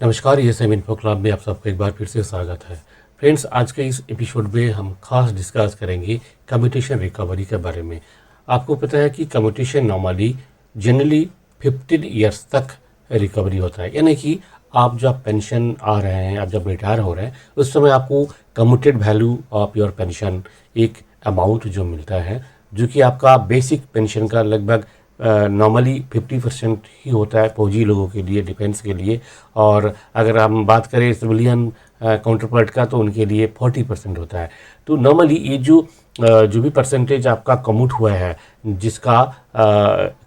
नमस्कार, ये same info club में आप सबको एक बार फिर से स्वागत है। फ्रेंड्स, आज के इस एपिसोड में हम खास डिस्कस करेंगे कम्यूटेशन रिकवरी के बारे में। आपको पता है कि कम्यूटेशन नॉर्मली जनरली 15 ईयर्स तक रिकवरी होता है, यानी कि आप जब पेंशन आ रहे हैं, आप जब रिटायर हो रहे हैं, उस समय आपको commuted value of your pension एक अमाउंट जो मिलता है, जो कि आपका बेसिक पेंशन का लगभग नॉर्मली 50% ही होता है फौजी लोगों के लिए, डिफेंस के लिए। और अगर हम बात करें सिविलियन काउंटर पार्ट का, तो उनके लिए 40% होता है। तो नॉर्मली ये जो भी परसेंटेज आपका कम्यूट हुआ है, जिसका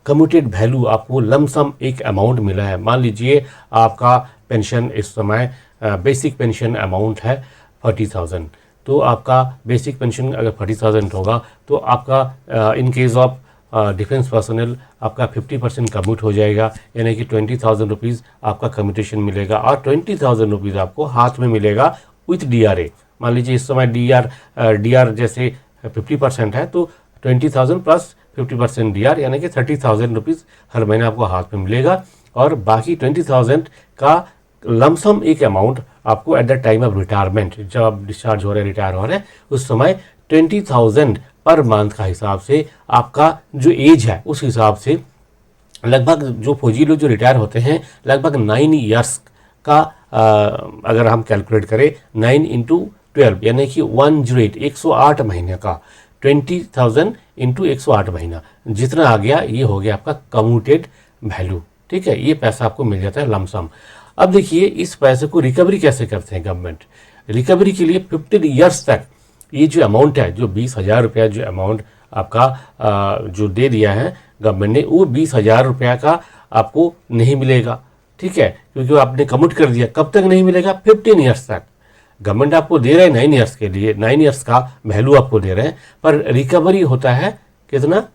कम्यूटेड वैल्यू आपको लमसम एक अमाउंट मिला है, मान लीजिए आपका पेंशन इस समय बेसिक पेंशन अमाउंट है 40,000, तो आपका बेसिक पेंशन अगर 40,000 होगा तो आपका in case of defence personnel आपका 50% कम्यूट हो जाएगा, यानी कि 20,000 रुपीज़ आपका कम्यूटेशन मिलेगा और 20,000 रुपीज़ आपको हाथ में मिलेगा विथ DRA। मान लीजिए इस समय डी आर जैसे 50% है, तो 20,000 प्लस 50% DR यानी कि 30,000 रुपीज़ हर महीने आपको हाथ में मिलेगा। और बाकी 20,000 का लमसम एक अमाउंट आपको at the time of retirement, जब आप डिस्चार्ज हो रहे हैं, रिटायर हो रहे हैं, उस समय 20,000 पर मंथ का हिसाब से आपका जो एज है उस हिसाब से लगभग जो फौजी लोग जो रिटायर होते हैं लगभग 9 ईयर्स का अगर हम कैलकुलेट करें 9 इंटू 12 यानी कि 108 महीने का 20,000 इंटू 108 महीना जितना आ गया, ये हो गया आपका कम्यूटेड वैल्यू। ठीक है, ये पैसा आपको मिल जाता है लमसम। अब देखिए इस पैसे को रिकवरी कैसे करते हैं गवर्नमेंट। रिकवरी के लिए 15 ईयर्स तक ये जो अमाउंट है, जो 20,000 रुपया जो अमाउंट आपका जो दे दिया है गवर्नमेंट ने, वो 20,000 रुपया का आपको नहीं मिलेगा। ठीक है, क्योंकि आपने कमिट कर दिया। कब तक नहीं मिलेगा? 15 ईयर्स तक। गवर्नमेंट आपको दे रहे हैं 9 ईयर्स के लिए, 9 ईयर्स का वैल्यू आपको दे रहे हैं, पर रिकवरी होता है कितना?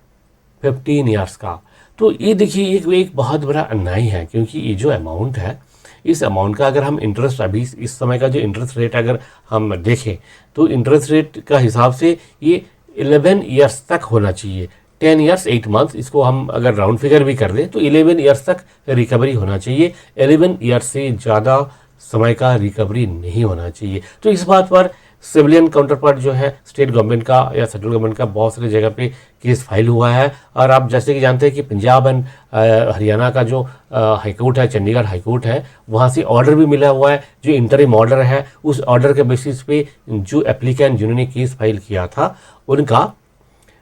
15 ईयर्स का। तो ये देखिए एक बहुत बड़ा अन्याय है, क्योंकि ये जो अमाउंट है, इस अमाउंट का अगर हम इंटरेस्ट अभी इस समय का जो इंटरेस्ट रेट अगर हम देखें, तो इंटरेस्ट रेट का हिसाब से ये 11 ईयर्स तक होना चाहिए। 10 ईयर्स 8 मंथ, इसको हम अगर राउंड फिगर भी कर दें तो 11 ईयर्स तक रिकवरी होना चाहिए। 11 ईयर्स से ज़्यादा समय का रिकवरी नहीं होना चाहिए। तो इस बात पर सिविलियन काउंटर पार्ट जो है स्टेट गवर्नमेंट का या सेंट्रल गवर्नमेंट का बहुत सारी जगह पे केस फाइल हुआ है। और आप जैसे कि जानते हैं कि पंजाब एंड हरियाणा का जो हाईकोर्ट है, चंडीगढ़ हाईकोर्ट है, वहाँ से ऑर्डर भी मिला हुआ है, जो इंटरिम ऑर्डर है, उस ऑर्डर के बेसिस पे जो एप्लीकेंट जिन्होंने केस फाइल किया था उनका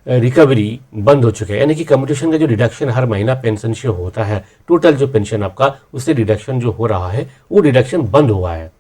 रिकवरी बंद हो चुका है। यानी कि कम्यूटेशन का जो डिडक्शन हर महीना पेंशन से होता है, टोटल जो पेंशन आपका उससे डिडक्शन जो हो रहा है, वो डिडक्शन बंद हुआ है।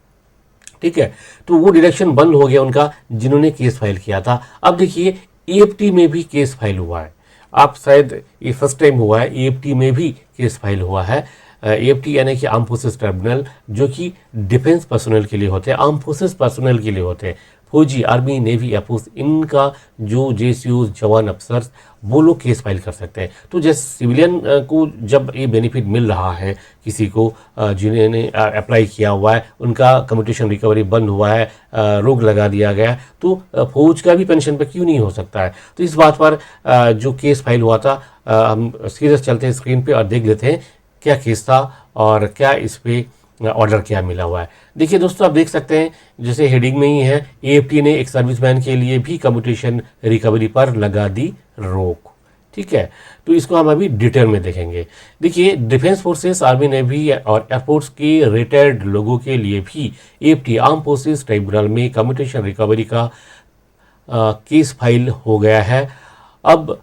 ठीक है, तो वो डिडक्शन बंद हो गया उनका, जिन्होंने केस फाइल किया था। अब देखिए EFT में भी केस फाइल हुआ है। आप शायद ये फर्स्ट टाइम हुआ है, EFT में भी केस फाइल हुआ है। EFT यानी कि आर्म फोर्सेस ट्रिब्यूनल, जो कि डिफेंस पर्सनल के लिए होते हैं, आर्म फोर्सेस पर्सनल के लिए होते हैं, फौजी, आर्मी, नेवी, एयरफोर्स, इनका जो JCOs जवान अफसर, वो लोग केस फाइल कर सकते हैं। तो जैसे सिविलियन को जब ये बेनिफिट मिल रहा है, किसी को जिन्होंने अप्लाई किया हुआ है, उनका कम्यूटेशन रिकवरी बंद हुआ है, रोक लगा दिया गया, तो फौज का भी पेंशन पे क्यों नहीं हो सकता है। तो इस बात पर जो केस फाइल हुआ था, हम सीरियस चलते हैं स्क्रीन पे और देख लेते हैं क्या केस था और क्या इस पे ऑर्डर क्या मिला हुआ है। देखिए दोस्तों, आप देख सकते हैं जैसे हेडिंग में ही है, EFT ने एक सर्विसमैन के लिए भी कम्यूटेशन रिकवरी पर लगा दी रोक। ठीक है, तो इसको हम अभी डिटेल में देखेंगे। देखिए, डिफेंस फोर्सेस, आर्मी, नेवी और एयरफोर्स के रिटायर्ड लोगों के लिए भी EFT आर्म फोर्सेस ट्रिब्यूनल में कम्यूटेशन रिकवरी का केस फाइल हो गया है। अब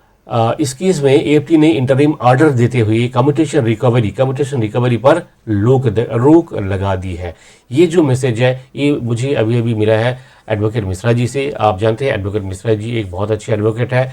इस केस में EFT ने इंटरिम ऑर्डर देते हुए कम्यूटेशन रिकवरी पर रोक लगा दी है। ये जो मैसेज है ये मुझे अभी अभी मिला है एडवोकेट मिश्रा जी से। आप जानते हैं एडवोकेट मिश्रा जी एक बहुत अच्छे एडवोकेट है,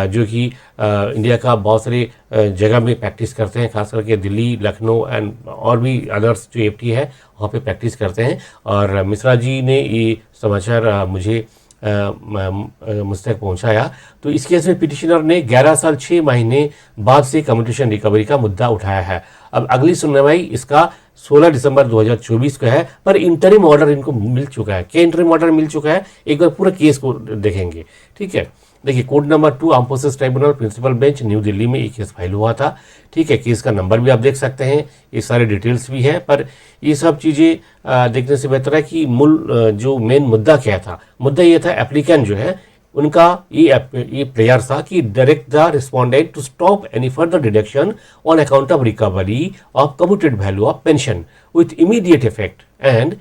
जो कि इंडिया का बहुत सारे जगह में प्रैक्टिस करते हैं, खास करके दिल्ली, लखनऊ एंड और भी अदर्स जो EFT है वहाँ पे प्रैक्टिस करते हैं। और मिश्रा जी ने ये समाचार मुझे मुझ तक पहुंचाया। तो इस केस में पिटिशनर ने 11 साल 6 महीने बाद से कम्यूटेशन रिकवरी का मुद्दा उठाया है। अब अगली सुनवाई इसका 16 दिसंबर 2024 को है, पर इंटरिम ऑर्डर इनको मिल चुका है। क्या इंटरिम ऑर्डर मिल चुका है? एक बार पूरा केस को देखेंगे। ठीक है, देखिए code number 2 armed forces tribunal principal bench new Delhi में एक केस फाइल हुआ था। ठीक है, केस का नंबर भी आप देख सकते हैं, ये सारे डिटेल्स भी हैं, पर ये सब चीज़ें देखने से बेहतर है कि मूल जो मेन मुद्दा क्या था। मुद्दा ये था एप्लीकेंट जो है उनका ये प्रेयर था कि direct the respondent to stop any further deduction on account of recovery of commuted value of pension with immediate effect. And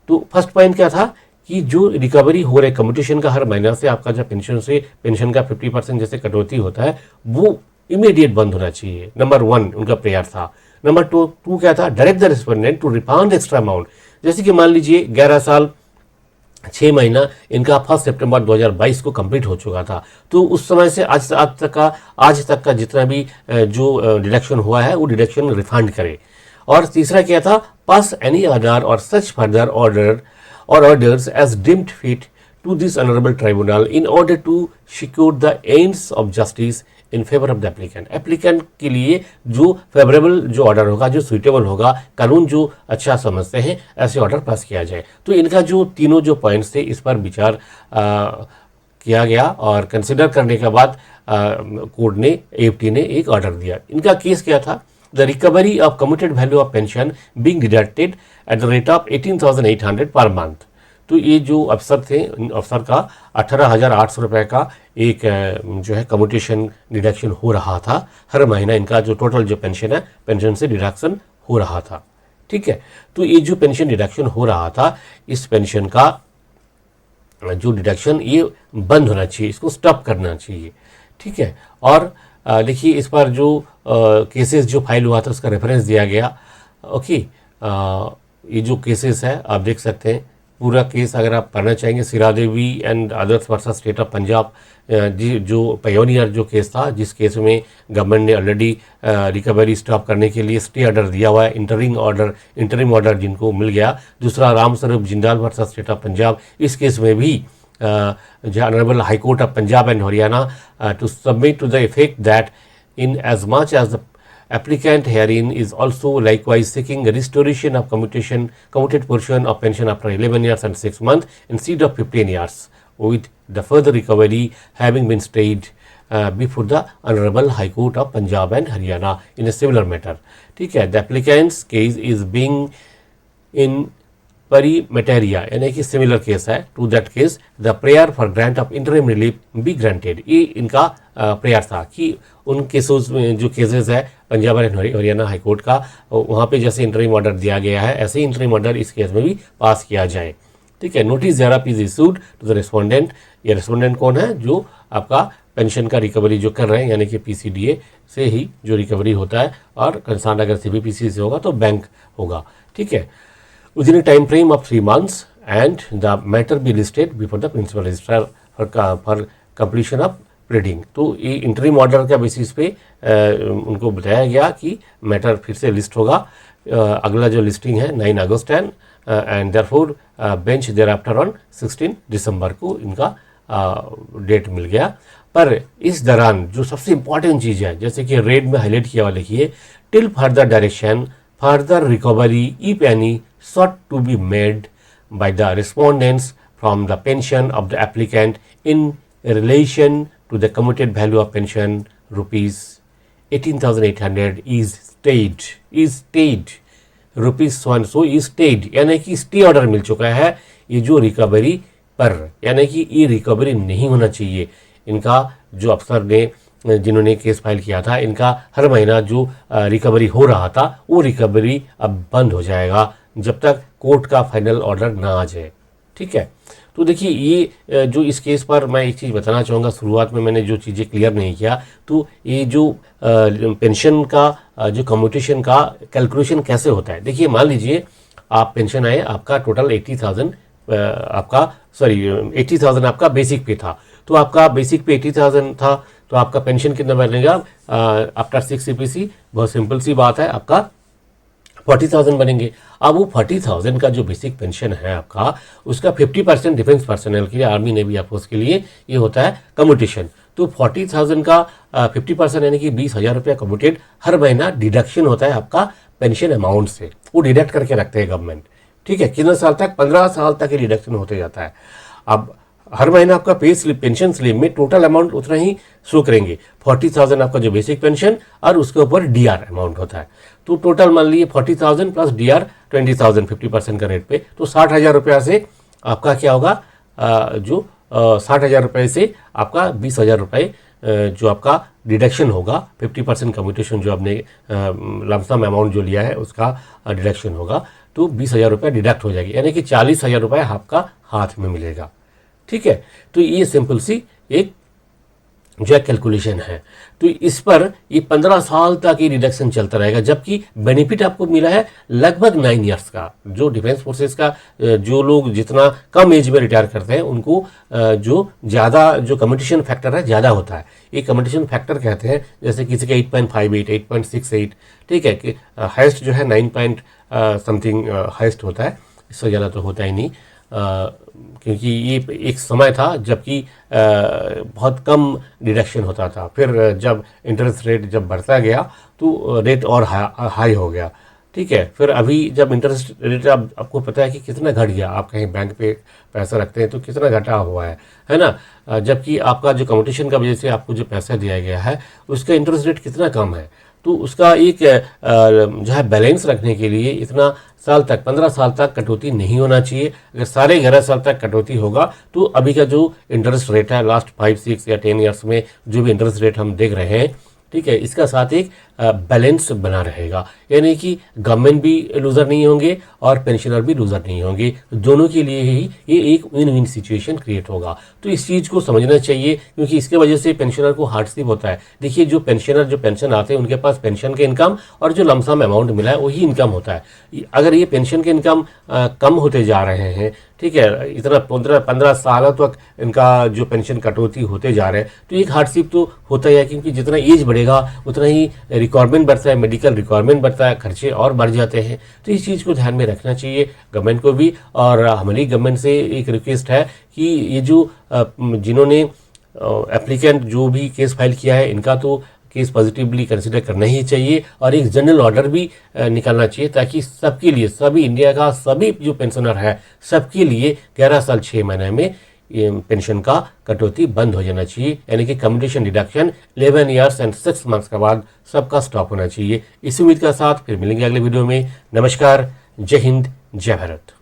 तो फर्स्ट पॉइंट क्या था कि जो रिकवरी हो रहे कम्यूटेशन का हर महीना से आपका जो पेंशन का 50% जैसे कटौती होता है वो इमीडिएट बंद होना चाहिए। नंबर 1 उनका प्रेयर था। नंबर 2 क्या था, direct the respondent to refund extra amount. जैसे कि मान लीजिए 11 साल 6 महीना इनका 1 सितंबर 2022 को कंप्लीट हो चुका था, तो उस समय से आज तक का जितना भी जो डिडक्शन हुआ है वो डिडक्शन रिफंड करे। और तीसरा क्या था, पास एनी ऑर्डर और सच फर्दर ऑर्डर और orders as deemed fit to this honorable tribunal in order to secure the ends of justice in favor of the applicant। Applicant के लिए जो फेवरेबल जो ऑर्डर होगा, जो सुइटेबल होगा, कानून जो अच्छा समझते हैं, ऐसे ऑर्डर पास किया जाए। तो इनका जो तीनों जो पॉइंट्स थे इस पर विचार किया गया और कंसिडर करने के बाद कोर्ट ने AFT ने एक ऑर्डर दिया। इनका केस क्या था, the recovery of commuted value of pension being deducted at the rate of 18,800 per month. तो ये जो अफसर थे, अफसर का 18,800 रुपये का एक जो है कम्यूटेशन डिडक्शन हो रहा था हर महीना। इनका जो टोटल जो पेंशन है, पेंशन से डिडक्शन हो रहा था। ठीक है, तो ये जो पेंशन डिडक्शन हो रहा था, इस पेंशन का जो डिडक्शन ये बंद होना चाहिए, इसको स्टॉप करना चाहिए। ठीक है, और देखिए इस पर जो केसेस जो फाइल हुआ था उसका रेफरेंस दिया गया। ओके, ये जो केसेस है आप देख सकते हैं, पूरा केस अगर आप पढ़ना चाहेंगे, Sira Devi and others versus state of Punjab, जो पायोनियर जो केस था, जिस केस में गवर्नमेंट ने ऑलरेडी रिकवरी स्टॉप करने के लिए स्टे ऑर्डर दिया हुआ है, इंटरिम ऑर्डर जिनको मिल गया। दूसरा Ram Swaroop Jindal versus state of Punjab, इस केस में भी जो honourable high court of Punjab and Haryana to submit to the effect that in as much as the applicant herein is also likewise seeking a restoration of commuted portion of pension after 11 years and 6 months instead of 15 years, with the further recovery having been stayed before the Honorable High Court of Punjab and Haryana in a similar matter। ठीक है, the applicant's case is being in परी मेटेरिया यानी कि similar case है to that case, the prayer for grant of interim relief be granted. ये इनका prayer था कि उन केसेस में जो केसेस है Punjab and Haryana high court का, वहाँ पे जैसे इंटरिम ऑर्डर दिया गया है ऐसे ही इंटरिम ऑर्डर इस केस में भी पास किया जाए। ठीक है, नोटिस ज़ेरॉप is issued to the respondent. ये रेस्पोंडेंट कौन है, जो आपका पेंशन का रिकवरी जो कर रहे हैं, यानी कि PCDA से ही जो रिकवरी होता है, और कंसर्न अगर CBPC से होगा तो बैंक होगा। ठीक है, within a time frame of 3 months and the matter be listed before the principal registrar for completion of pleading। तो ये इंटरिम ऑर्डर के बेसिस पे उनको बताया गया कि मैटर फिर से लिस्ट होगा। अगला जो लिस्टिंग है 9 अगस्त and therefore bench thereafter on 16 दिसंबर को इनका डेट मिल गया। पर इस दौरान जो सबसे इंपॉर्टेंट चीज़ है, जैसे कि रेड में हाईलाइट किया हुआ लिखिए, till further direction further recovery if any sought to be made by the respondents from the pension of the applicant in relation to the commuted value of pension rupees 18,800 is stayed rupees so and so is stayed, यानी कि stay order मिल चुका है ये जो recovery पर, यानी कि ये रिकवरी नहीं होना चाहिए। इनका जो अफसर ने जिन्होंने केस फाइल किया था, इनका हर महीना जो रिकवरी हो रहा था वो रिकवरी अब बंद हो जाएगा जब तक कोर्ट का फाइनल ऑर्डर ना आ जाए। ठीक है, तो देखिए ये जो इस केस पर मैं एक चीज़ बताना चाहूँगा, शुरुआत में मैंने जो चीज़ें क्लियर नहीं किया, तो ये जो पेंशन का जो कम्यूटेशन का कैलकुलेशन कैसे होता है। देखिए मान लीजिए आप पेंशन आए, आपका टोटल 80,000 80,000 आपका बेसिक पे था, तो आपका बेसिक पे 80,000 था, तो आपका पेंशन कितना बनेगा आफ्टर 6 CPC, बहुत सिंपल सी बात है, आपका 40,000 बनेंगे। अब वो 40,000 का जो बेसिक पेंशन है आपका, उसका 50% डिफेंस पर्सनल के लिए, आर्मी नेवी एयरफोर्स के लिए ये होता है कम्यूटेशन। तो 40,000 का 50% यानी कि 20,000 रुपया कम्यूटेड हर महीना डिडक्शन होता है आपका पेंशन अमाउंट से, वो डिडक्ट करके रखते हैं गवर्नमेंट। ठीक है, कितने साल तक, 15 साल तक ये डिडक्शन होते जाता है। अब हर महीना आपका पे स्लिप, पेंशन स्लिप में टोटल अमाउंट उतना ही शो करेंगे। 40,000 आपका जो बेसिक पेंशन और उसके ऊपर डीआर अमाउंट होता है। तो टोटल मान लीजिए 40,000 प्लस डीआर 20,000, 50% का रेट पे, तो 60,000 रुपया से आपका क्या होगा, जो 60,000 रुपये से आपका 20,000 रुपये जो आपका डिडक्शन होगा, 50% कम्यूटेशन जो आपने लमसम अमाउंट जो लिया है उसका डिडक्शन होगा, तो 20,000 रुपये डिडक्ट हो जाएगी, यानी कि 40,000 रुपये आपका हाथ में मिलेगा। ठीक है, तो ये सिंपल सी एक जो है कैलकुलेशन है। तो इस पर ये 15 साल तक ये डिडक्शन चलता रहेगा, जबकि बेनिफिट आपको मिला है लगभग 9 ईयर्स का। जो डिफेंस फोर्सेस का जो लोग जितना कम एज में रिटायर करते हैं उनको जो ज़्यादा जो कम्यूटेशन फैक्टर है ज़्यादा होता है। ये कम्यूटेशन फैक्टर कहते हैं, जैसे किसी का 8.58, 8.68, ठीक है, कि हाइस्ट जो है 9 पॉइंट समथिंग हाइस्ट होता है, इससे ज़्यादा तो होता ही नहीं। क्योंकि ये एक समय था जबकि बहुत कम डिडक्शन होता था, फिर जब इंटरेस्ट रेट जब बढ़ता गया तो रेट और हाई हो गया। ठीक है, फिर अभी जब इंटरेस्ट रेट आपको पता है कि कितना घट गया, आप कहीं बैंक पे पैसा रखते हैं तो कितना घटा हुआ है ना, जबकि आपका जो कम्यूटेशन का वजह से आपको जो पैसा दिया गया है उसका इंटरेस्ट रेट कितना कम है। तो उसका एक जो है बैलेंस रखने के लिए इतना साल तक, 15 साल तक कटौती नहीं होना चाहिए। अगर सारे 11 साल तक कटौती होगा तो अभी का जो इंटरेस्ट रेट है लास्ट 5, 6 या 10 ईयर्स में जो भी इंटरेस्ट रेट हम देख रहे हैं, ठीक है, इसका साथ एक बैलेंस बना रहेगा, यानी कि गवर्नमेंट भी लूज़र नहीं होंगे और पेंशनर भी लूज़र नहीं होंगे, दोनों के लिए ही ये एक विन विन सिचुएशन क्रिएट होगा। तो इस चीज़ को समझना चाहिए, क्योंकि इसके वजह से पेंशनर को हार्डशिप होता है। देखिए, जो पेंशनर जो पेंशन आते हैं उनके पास पेंशन के इनकम और जो लमसम अमाउंट मिला है वही इनकम होता है। अगर ये पेंशन के इनकम कम होते जा रहे हैं, ठीक है, इतना 15 सालों तक इनका जो पेंशन कटौती होते जा रहे हैं, तो एक हार्डशिप तो होता ही है, क्योंकि जितना एज बढ़ेगा उतना ही रिक्वायरमेंट बढ़ता है, मेडिकल रिक्वायरमेंट बढ़ता है, खर्चे और बढ़ जाते हैं। तो इस चीज़ को ध्यान में रखना चाहिए गवर्नमेंट को भी, और हमारी गवर्नमेंट से एक रिक्वेस्ट है कि ये जो जिन्होंने एप्लीकेंट जो भी केस फाइल किया है, इनका तो केस पॉजिटिवली कंसिडर करना ही चाहिए और एक जनरल ऑर्डर भी निकालना चाहिए, ताकि सबके लिए, सभी इंडिया का सभी जो पेंशनर है सबके लिए 11 साल 6 महीने में ये पेंशन का कटौती बंद हो जाना चाहिए, यानी कि commutation deduction 11 years and 6 months के बाद सबका स्टॉप होना चाहिए। इस उम्मीद के साथ फिर मिलेंगे अगले वीडियो में। नमस्कार, जय हिंद, जय भारत।